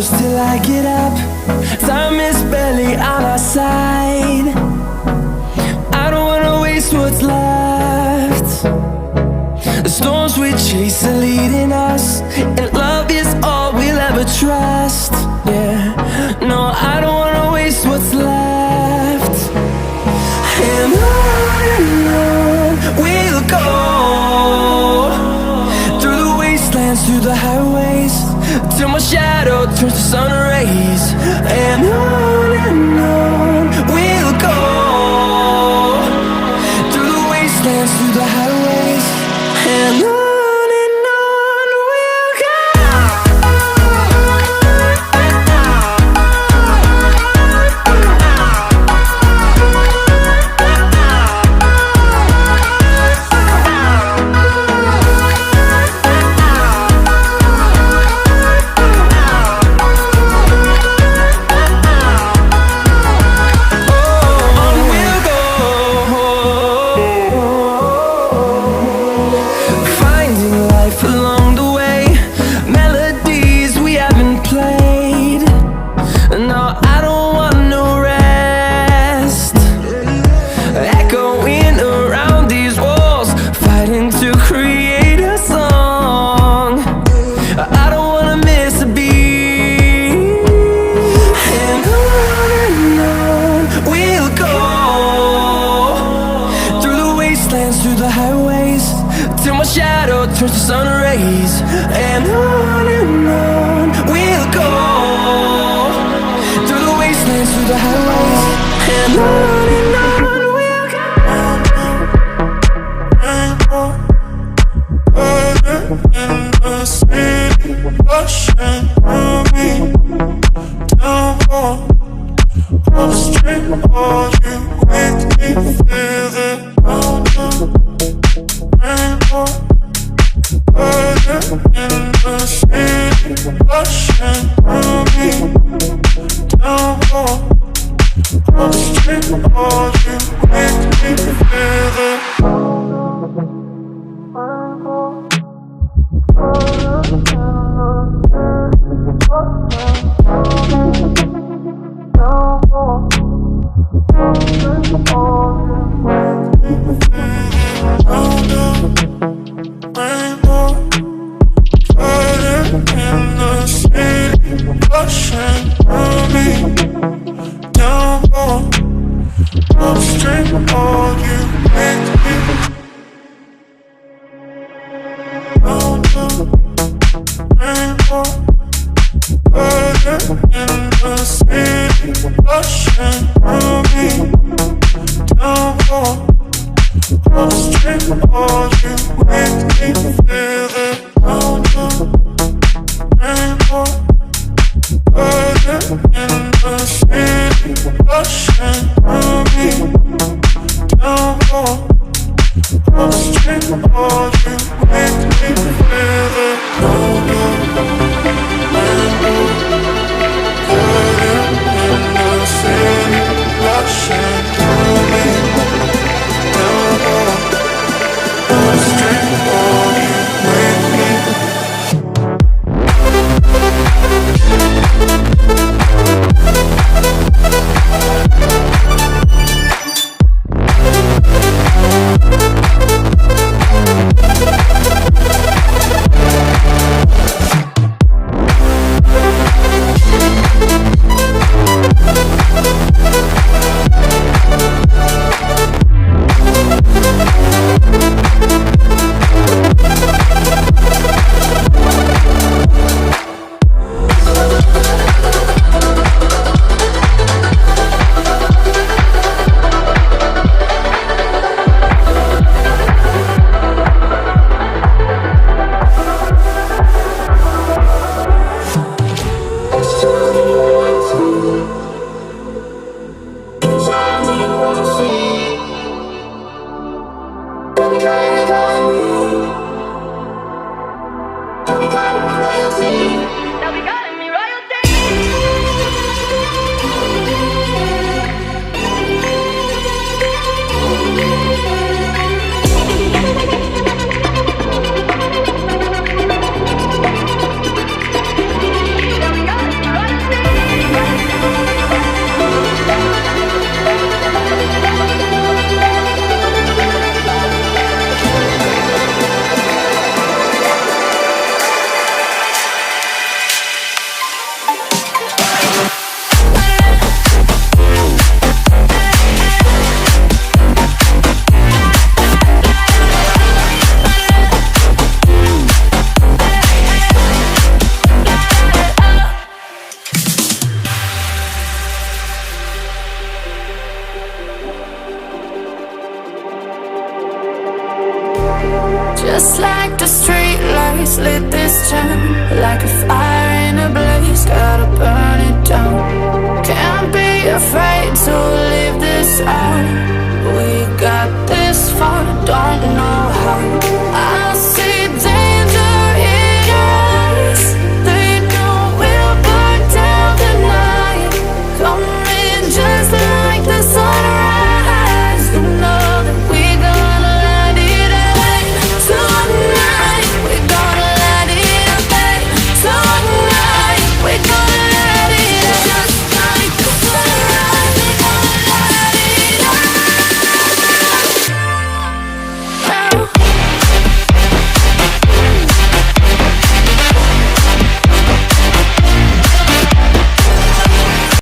close till I get up. Time is barely on our side. I don't wanna waste what's left. The storms we chase are leading us, and love is all we'll ever trust. Yeah, no, I don't wanna waste what's left. And on we'll go, through the wastelands, through the highways, till my shadow turns to sun rays. And on we'll go, through the wastelands, through the highways, and on. Through the highways, till my shadow turns to sun rays. And on we'll go, through the wastelands, through the highways, and on we'll go. In the city, rushing through me, down upstream, all you make me feel it. In the city, rushing through me, down upstream, all you make me feel it. Just like the street lights lit this town, like a fire in a blaze, gotta burn it down. Can't be afraid to leave this out. We got this far, don't know